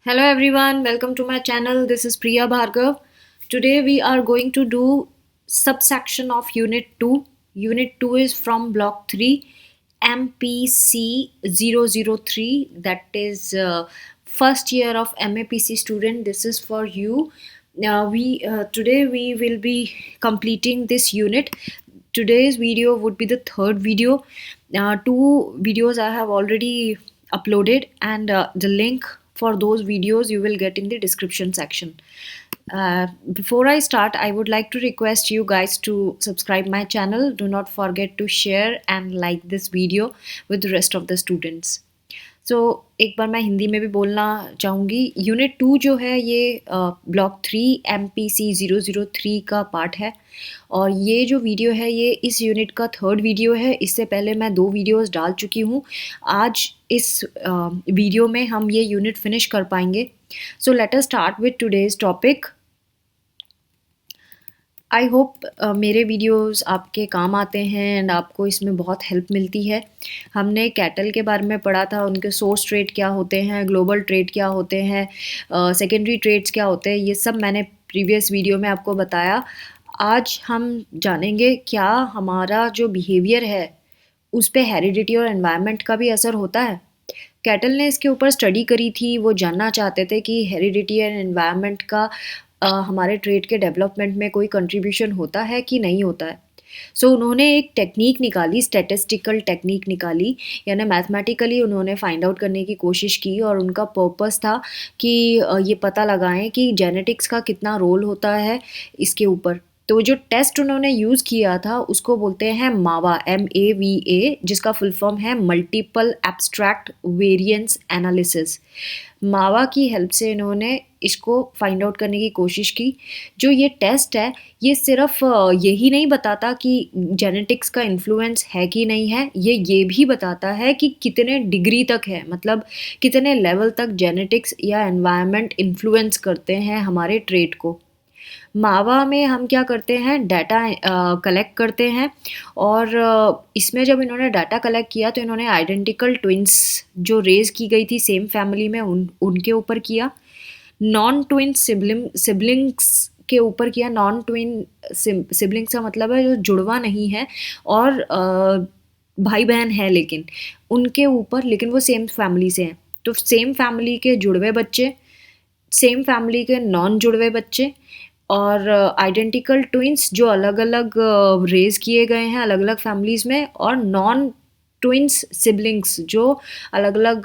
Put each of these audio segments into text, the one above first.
Hello everyone, welcome to my channel. This is Priya Bhargav. Today we are going to do subsection of Unit 2. Unit 2 is from Block 3, MPC 003. That is first year of MAPC student. This is for you. Today we will be completing this unit. Today's video would be the third video. Two videos I have already uploaded, and the link for those videos you will get in the description section. Before I start, I would like to request you guys to subscribe my channel. Do not forget to share and like this video with the rest of the students. सो एक बार मैं हिंदी में भी बोलना चाहूँगी. Unit 2 जो है ये block 3 MPC 003 का पार्ट है, और ये जो वीडियो है ये इस यूनिट का थर्ड वीडियो है. इससे पहले मैं 2 वीडियोस डाल चुकी हूँ. आज इस वीडियो में हम ये यूनिट फिनिश कर पाएंगे. So let us start with today's topic. I hope मेरे वीडियोस आपके काम आते हैं एंड आपको इसमें बहुत हेल्प मिलती है. हमने कैटल के बारे में पढ़ा था, उनके सोर्स ट्रेड क्या होते हैं, ग्लोबल ट्रेड क्या होते हैं, सेकेंडरी ट्रेड्स क्या होते हैं, ये सब मैंने प्रीवियस वीडियो में आपको बताया. आज हम जानेंगे क्या हमारा जो बिहेवियर है उस पर हेरिडिटी और एनवायरनमेंट का भी असर होता है. कैटल ने इसके ऊपर स्टडी करी थी. वो जानना चाहते थे कि हेरिडिटी एंड एनवायरनमेंट का हमारे ट्रेड के डेवलपमेंट में कोई कंट्रीब्यूशन होता है कि नहीं होता है. सो उन्होंने एक टेक्निक निकाली, स्टैटिस्टिकल टेक्निक निकाली, यानी मैथमेटिकली उन्होंने फाइंड आउट करने की कोशिश की. और उनका पर्पस था कि ये पता लगाएं कि जेनेटिक्स का कितना रोल होता है इसके ऊपर. तो जो टेस्ट उन्होंने यूज़ किया था उसको बोलते हैं मावा, MAVA, जिसका फुल फॉर्म है मल्टीपल एब्स्ट्रैक्ट वेरिएंस एनालिसिस. मावा की हेल्प से इन्होंने इसको फाइंड आउट करने की कोशिश की. जो ये टेस्ट है ये सिर्फ यही नहीं बताता कि जेनेटिक्स का इन्फ्लुएंस है कि नहीं है, ये भी बताता है कि कितने डिग्री तक है, मतलब कितने लेवल तक जेनेटिक्स या एनवायरनमेंट इन्फ्लुएंस करते हैं हमारे ट्रेट को. मावा में हम क्या करते हैं, डाटा कलेक्ट करते हैं. और इसमें जब इन्होंने डाटा कलेक्ट किया तो इन्होंने आइडेंटिकल ट्विंस जो रेज की गई थी सेम फैमिली में उनके ऊपर किया. नॉन ट्विन सिबलिंग्स के ऊपर किया. नॉन ट्विन सिबलिंग्स का मतलब है जो जुड़वा नहीं है और भाई बहन है लेकिन उनके ऊपर, लेकिन वो सेम फैमिली से हैं. तो सेम फैमिली के जुड़वे बच्चे, सेम फैमिली के नॉन जुड़वे बच्चे, और आइडेंटिकल ट्विंस जो अलग अलग रेज किए गए हैं अलग अलग फैमिलीज़ में, और नॉन ट्विंस सिबलिंग्स जो अलग अलग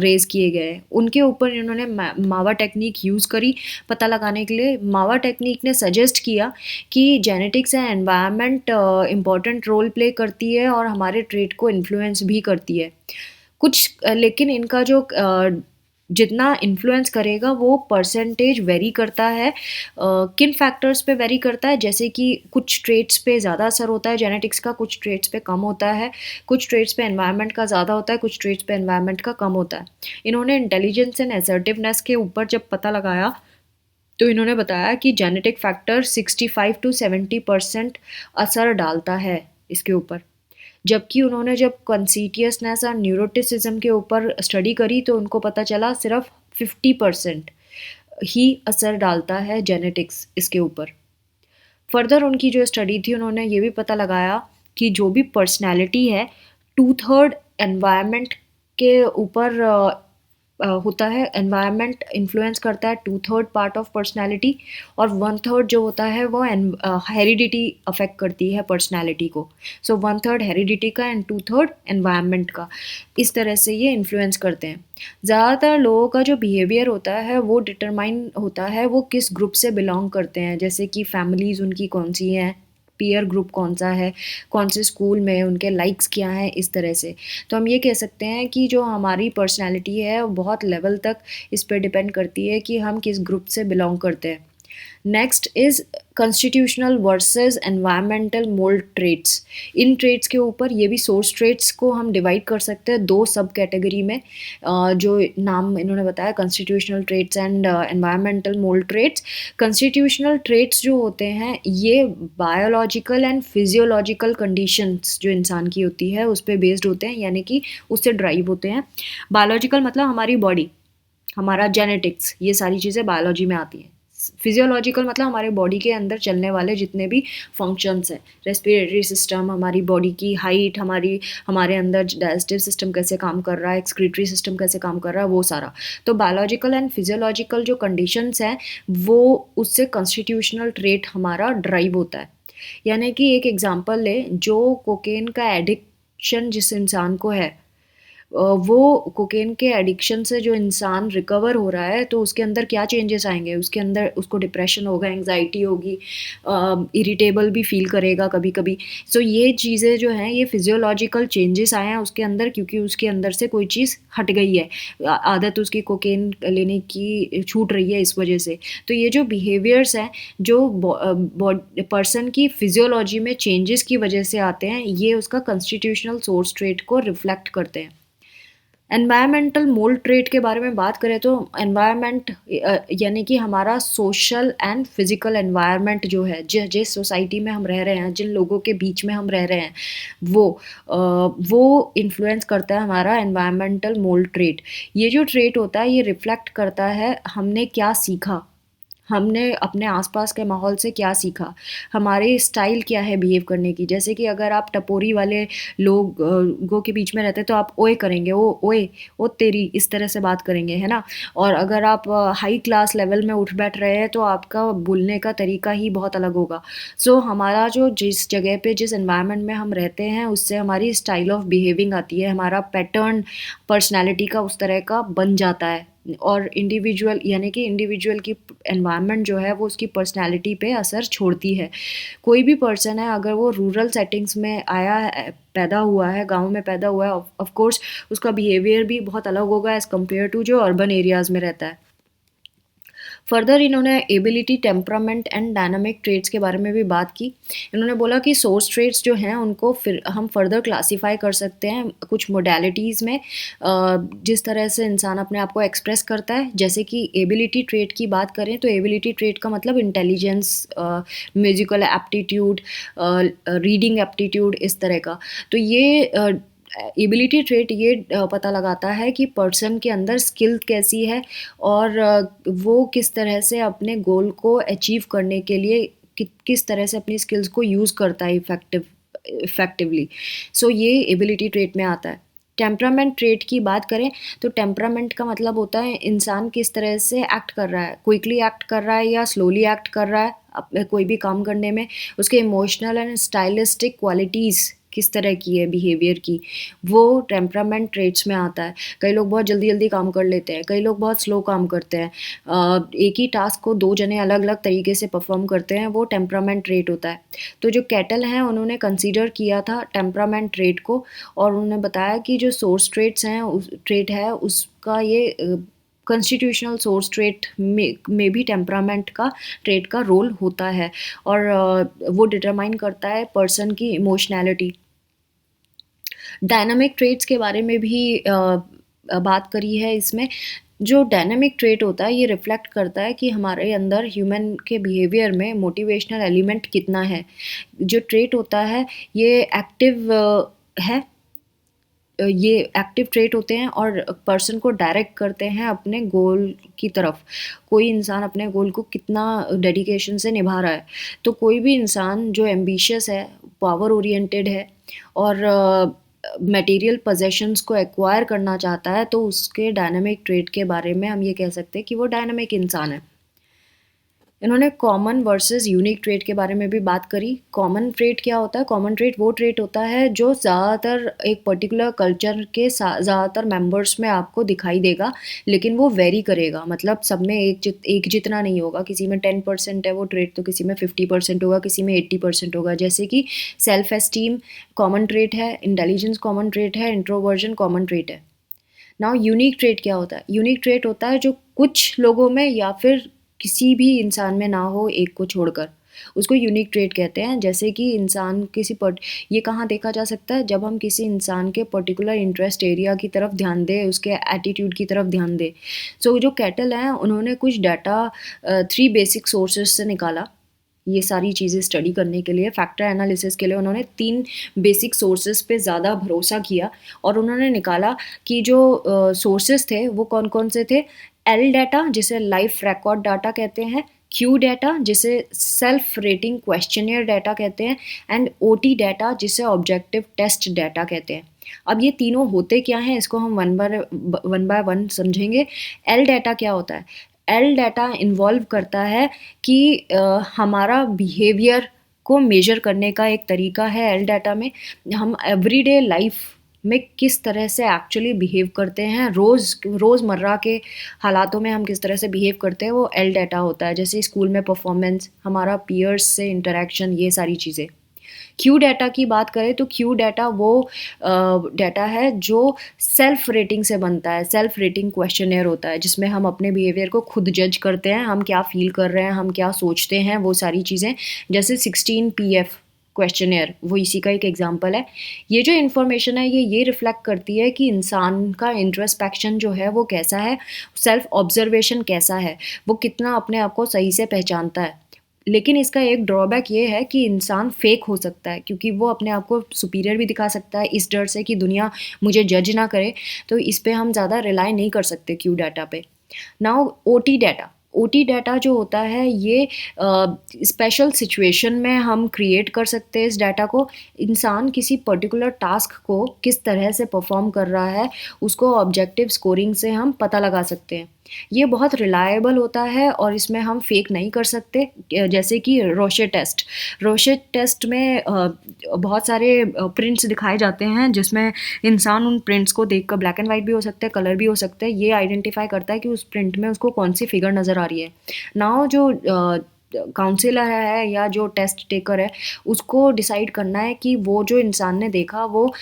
रेज किए गए हैं उनके ऊपर इन्होंने मावा टेक्निक यूज़ करी पता लगाने के लिए. मावा टेक्निक ने सजेस्ट किया कि genetics and environment important role play करती है और हमारे ट्रेट को इन्फ्लुएंस भी करती है कुछ, लेकिन इनका जो जितना इन्फ्लुएंस करेगा वो परसेंटेज वेरी करता है. किन फैक्टर्स पे वेरी करता है, जैसे कि कुछ ट्रेट्स पे ज़्यादा असर होता है जेनेटिक्स का, कुछ ट्रेट्स पे कम होता है, कुछ ट्रेट्स पे एनवायरनमेंट का ज़्यादा होता है, कुछ ट्रेट्स पे एनवायरनमेंट का कम होता है. इन्होंने इंटेलिजेंस एंड असर्टिवनेस के ऊपर जब पता लगाया तो इन्होंने बताया कि जेनेटिक फैक्टर 65 to 70% असर डालता है इसके ऊपर. जबकि उन्होंने जब कॉन्सिटियसनेस और न्यूरोटिसिज्म के ऊपर स्टडी करी तो उनको पता चला सिर्फ 50% ही असर डालता है जेनेटिक्स इसके ऊपर. फर्दर उनकी जो स्टडी थी उन्होंने ये भी पता लगाया कि जो भी पर्सनैलिटी है 2/3 एनवायरनमेंट के ऊपर होता है. एनवायरनमेंट इन्फ्लुएंस करता है 2/3 पार्ट ऑफ पर्सनैलिटी, और 1/3 जो होता है वो हेरिडिटी अफेक्ट करती है पर्सनैलिटी को. सो 1/3 हेरिडिटी का एंड 2/3 एनवायरनमेंट का. इस तरह से ये इन्फ्लुएंस करते हैं. ज़्यादातर लोगों का जो बिहेवियर होता है वो डिटरमाइन होता है वो किस ग्रुप से बिलोंग करते हैं, जैसे कि फैमिलीज़ उनकी कौन सी हैं, पीयर ग्रुप कौन सा है, कौन से स्कूल में, उनके लाइक्स क्या हैं, इस तरह से. तो हम ये कह सकते हैं कि जो हमारी पर्सनैलिटी है वो बहुत लेवल तक इस पर डिपेंड करती है कि हम किस ग्रुप से बिलोंग करते हैं. Next is constitutional versus environmental mould traits. In traits के ऊपर ये भी सोर्स ट्रेट्स को हम डिवाइड कर सकते हैं 2 सब कैटेगरी में, जो नाम इन्होंने बताया constitutional traits and environmental mould traits. Constitutional traits जो होते हैं ये बायोलॉजिकल एंड फिजियोलॉजिकल कंडीशंस जो इंसान की होती है उस पर बेस्ड होते हैं, यानी कि उससे ड्राइव होते हैं. बायोलॉजिकल मतलब हमारी बॉडी, हमारा जेनेटिक्स, ये सारी चीज़ें बायोलॉजी में आती हैं। फिजियोलॉजिकल मतलब हमारे बॉडी के अंदर चलने वाले जितने भी फंक्शंस हैं, रेस्पिरेटरी सिस्टम, हमारी बॉडी की हाइट, हमारे अंदर डाइजेस्टिव सिस्टम कैसे काम कर रहा है, एक्सक्रीटरी सिस्टम कैसे काम कर रहा है, वो सारा। तो बायोलॉजिकल एंड फिजियोलॉजिकल जो कंडीशंस हैं वो उससे कॉन्स्टिट्यूशनल ट्रेट हमारा ड्राइव होता है। यानी कि एक एग्जांपल ले, जो कोकेन का एडिक्शन जिस इंसान को है, वो कोकेन के एडिक्शन से जो इंसान रिकवर हो रहा है तो उसके अंदर क्या चेंजेस आएंगे, उसके अंदर उसको डिप्रेशन होगा, एंग्जाइटी होगी, इरिटेबल भी फील करेगा कभी कभी। सो ये चीज़ें जो हैं, ये फिजियोलॉजिकल चेंजेस आए हैं उसके अंदर, क्योंकि उसके अंदर से कोई चीज़ हट गई है, आदत उसकी कोकेन लेने की छूट रही है इस वजह से। तो ये जो बिहेवियर्स हैं जो पर्सन की फिजियोलॉजी में चेंजेस की वजह से आते हैं, ये उसका कॉन्स्टिट्यूशनल सोर्स ट्रेट को रिफ्लेक्ट करते हैं। एनवायरमेंटल मोल्ड ट्रेट के बारे में बात करें तो एनवायरनमेंट यानी कि हमारा सोशल एंड फिजिकल एनवायरनमेंट जो है, जिस सोसाइटी में हम रह रहे हैं, जिन लोगों के बीच में हम रह रहे हैं, वो इन्फ्लुएंस करता है हमारा एनवायरमेंटल मोल्ड ट्रेट। ये जो ट्रेट होता है ये रिफ्लेक्ट करता है हमने क्या सीखा, हमने अपने आसपास के माहौल से क्या सीखा, हमारे स्टाइल क्या है बिहेव करने की। जैसे कि अगर आप टपोरी वाले लोगों के बीच में रहते हैं तो आप ओए करेंगे, ओ ओए, ओ तेरी, इस तरह से बात करेंगे, है ना। और अगर आप हाई क्लास लेवल में उठ बैठ रहे हैं तो आपका बोलने का तरीका ही बहुत अलग होगा। सो हमारा जो जिस जगह पे जिस एनवायरनमेंट में हम रहते हैं उससे हमारी स्टाइल ऑफ बिहेविंग आती है, हमारा पैटर्न पर्सनैलिटी का उस तरह का बन जाता है। और इंडिविजुअल यानी कि इंडिविजुअल की एनवायरनमेंट जो है वो उसकी पर्सनैलिटी पे असर छोड़ती है। कोई भी पर्सन है अगर वो रूरल सेटिंग्स में आया है, पैदा हुआ है, गांव में पैदा हुआ है, ऑफ कोर्स उसका बिहेवियर भी बहुत अलग होगा एज़ कम्पेयर टू जो अर्बन एरियाज़ में रहता है। फर्दर इन्होंने ability, temperament and dynamic traits के बारे में भी बात की। इन्होंने बोला कि सोर्स ट्रेट्स जो हैं उनको फिर हम फर्दर क्लासीफाई कर सकते हैं कुछ मोडेलिटीज़ में, जिस तरह से इंसान अपने आप को एक्सप्रेस करता है। जैसे कि एबिलिटी ट्रेट की बात करें तो एबिलिटी ट्रेट का मतलब intelligence, musical aptitude, reading aptitude, इस तरह का। तो ये एबिलिटी ट्रेट ये पता लगाता है कि पर्सन के अंदर स्किल कैसी है और वो किस तरह से अपने गोल को अचीव करने के लिए किस तरह से अपनी स्किल्स को यूज़ करता है इफ़ेक्टिवली। सो ये एबिलिटी ट्रेट में आता है। टेम्परामेंट ट्रेट की बात करें तो टेम्परामेंट का मतलब होता है इंसान किस तरह से एक्ट कर रहा है, क्विकली एक्ट कर रहा है या स्लोली एक्ट कर रहा है कोई भी काम करने में, उसके इमोशनल एंड स्टाइलिस्टिक क्वालिटीज़ किस तरह की है बिहेवियर की, वो टेम्परामेंट ट्रेट्स में आता है। कई लोग बहुत जल्दी जल्दी काम कर लेते हैं, कई लोग बहुत स्लो काम करते हैं, एक ही टास्क को दो जने अलग अलग तरीके से परफॉर्म करते हैं, वो टेम्परामेंट ट्रेट होता है। तो जो कैटल हैं उन्होंने कंसीडर किया था टेम्परामेंट ट्रेट को, और उन्होंने बताया कि जो सोर्स ट्रेट्स हैं ट्रेट है उसका ये कॉन्स्टिट्यूशनल सोर्स ट्रेट में भी टेम्परामेंट का ट्रेट का रोल होता है, और वो डिटरमाइन करता है पर्सन की इमोशनैलिटी। डायनामिक ट्रेट्स के बारे में भी बात करी है इसमें। जो डायनामिक ट्रेट होता है ये रिफ्लेक्ट करता है कि हमारे अंदर ह्यूमन के बिहेवियर में मोटिवेशनल एलिमेंट कितना है। जो ट्रेट होता है ये एक्टिव है, ये एक्टिव ट्रेट होते हैं और पर्सन को डायरेक्ट करते हैं अपने गोल की तरफ। कोई इंसान अपने गोल को कितना डेडिकेशन से निभा रहा है। तो कोई भी इंसान जो एम्बिशियस है, पावर ओरिएंटेड है और मटेरियल पोजेशंस को एक्वायर करना चाहता है, तो उसके डायनामिक ट्रेट के बारे में हम ये कह सकते हैं कि वो डायनामिक इंसान है। इन्होंने कॉमन वर्सेस यूनिक ट्रेट के बारे में भी बात करी। कॉमन ट्रेट क्या होता है? कॉमन ट्रेट वो ट्रेट होता है जो ज़्यादातर एक पर्टिकुलर कल्चर के ज़्यादातर मेंबर्स में आपको दिखाई देगा, लेकिन वो वेरी करेगा। मतलब सब में एक जितना नहीं होगा। किसी में 10% है वो ट्रेट तो किसी में 50% होगा, किसी में 80% होगा। जैसे कि सेल्फ एस्टीम कॉमन ट्रेट है, इंटेलिजेंस कॉमन ट्रेट है, इंट्रोवर्जन कॉमन ट्रेट है। नाउ यूनिक ट्रेट क्या होता है? यूनिक ट्रेट होता है जो कुछ लोगों में या फिर किसी भी इंसान में ना हो, एक को छोड़कर, उसको यूनिक ट्रेट कहते हैं। जैसे कि इंसान ये कहाँ देखा जा सकता है? जब हम किसी इंसान के पर्टिकुलर इंटरेस्ट एरिया की तरफ ध्यान दें, उसके एटीट्यूड की तरफ ध्यान दें। सो जो कैटल हैं उन्होंने कुछ डाटा 3 बेसिक सोर्सेज से निकाला। ये सारी चीज़ें स्टडी करने के लिए, फैक्टर एनालिसिस के लिए उन्होंने 3 बेसिक सोर्सेज पे ज़्यादा भरोसा किया और उन्होंने निकाला कि जो सोर्सेज थे वो कौन कौन से थे। एल डाटा जिसे लाइफ रिकॉर्ड डाटा कहते हैं, क्यू डाटा जिसे सेल्फ रेटिंग क्वेश्चनियर डाटा कहते हैं, एंड ओटी डाटा जिसे ऑब्जेक्टिव टेस्ट डाटा कहते हैं। अब ये तीनों होते क्या हैं, इसको हम वन बाय वन समझेंगे। एल डाटा क्या होता है? एल डाटा इन्वॉल्व करता है कि हमारा बिहेवियर को मेजर करने का एक तरीका है। एल डाटा में हम एवरीडे लाइफ में किस तरह से एक्चुअली बिहेव करते हैं, रोज़मर्रा के हालातों में हम किस तरह से बिहेव करते हैं, वो एल डाटा होता है। जैसे स्कूल में परफॉर्मेंस, हमारा पीयर्स से इंटरेक्शन, ये सारी चीज़ें। क्यू डाटा की बात करें तो क्यू डाटा वो डाटा है जो सेल्फ रेटिंग से बनता है। सेल्फ रेटिंग क्वेश्चनेयर होता है जिसमें हम अपने बिहेवियर को खुद जज करते हैं, हम क्या फील कर रहे हैं, हम क्या सोचते हैं, वो सारी चीज़ें। जैसे 16 PF क्वेश्चनेयर, वो इसी का एक एग्जांपल है। ये जो इन्फॉर्मेशन है ये रिफ्लेक्ट करती है कि इंसान का इंट्रोस्पेक्शन जो है वो कैसा है, सेल्फ ऑब्जर्वेशन कैसा है, वो कितना अपने आप को सही से पहचानता है। लेकिन इसका एक ड्रॉबैक ये है कि इंसान फेक हो सकता है, क्योंकि वो अपने आप को सुपीरियर भी दिखा सकता है इस डर से कि दुनिया मुझे जज ना करे। तो इस पे हम ज़्यादा रिलाई नहीं कर सकते क्यू डाटा पे। Now OT data, OT data जो होता है ये स्पेशल सिचुएशन में हम क्रिएट कर सकते हैं इस डाटा को। इंसान किसी पर्टिकुलर टास्क को किस तरह से परफॉर्म कर रहा है उसको ऑब्जेक्टिव स्कोरिंग से हम पता लगा सकते हैं। ये बहुत रिलायबल होता है और इसमें हम फेक नहीं कर सकते। जैसे कि रोशे टेस्ट में बहुत सारे प्रिंट्स दिखाए जाते हैं जिसमें इंसान उन प्रिंट्स को देखकर, ब्लैक एंड वाइट भी हो सकते हैं, कलर भी हो सकते हैं, ये आइडेंटिफाई करता है कि उस प्रिंट में उसको कौन सी फिगर नज़र आ रही है। नाउ जो काउंसलर है या जो टेस्ट टेकर है उसको डिसाइड करना है कि वो जो इंसान ने देखा वो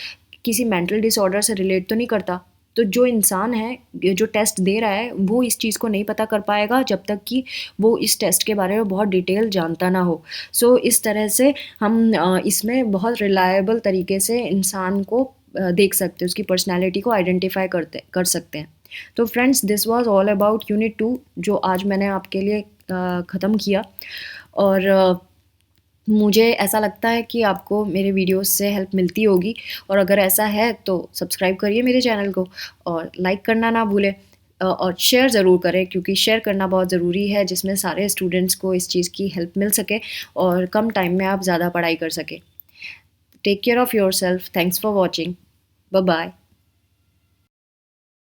किसी मेंटल डिसऑर्डर से रिलेट तो नहीं करता। तो जो इंसान है जो टेस्ट दे रहा है वो इस चीज़ को नहीं पता कर पाएगा जब तक कि वो इस टेस्ट के बारे में बहुत डिटेल जानता ना हो। सो इस तरह से हम इसमें बहुत रिलायबल तरीके से इंसान को देख सकते हैं, उसकी पर्सनैलिटी को आइडेंटिफाई कर सकते हैं। तो friends, this was all about unit 2 जो आज मैंने आपके लिए ख़त्म किया। और मुझे ऐसा लगता है कि आपको मेरे वीडियोस से हेल्प मिलती होगी, और अगर ऐसा है तो सब्सक्राइब करिए मेरे चैनल को और लाइक करना ना भूलें, और शेयर ज़रूर करें क्योंकि शेयर करना बहुत ज़रूरी है जिसमें सारे स्टूडेंट्स को इस चीज़ की हेल्प मिल सके और कम टाइम में आप ज़्यादा पढ़ाई कर सकें। Take care of yourself. Thanks for watching. Bye bye.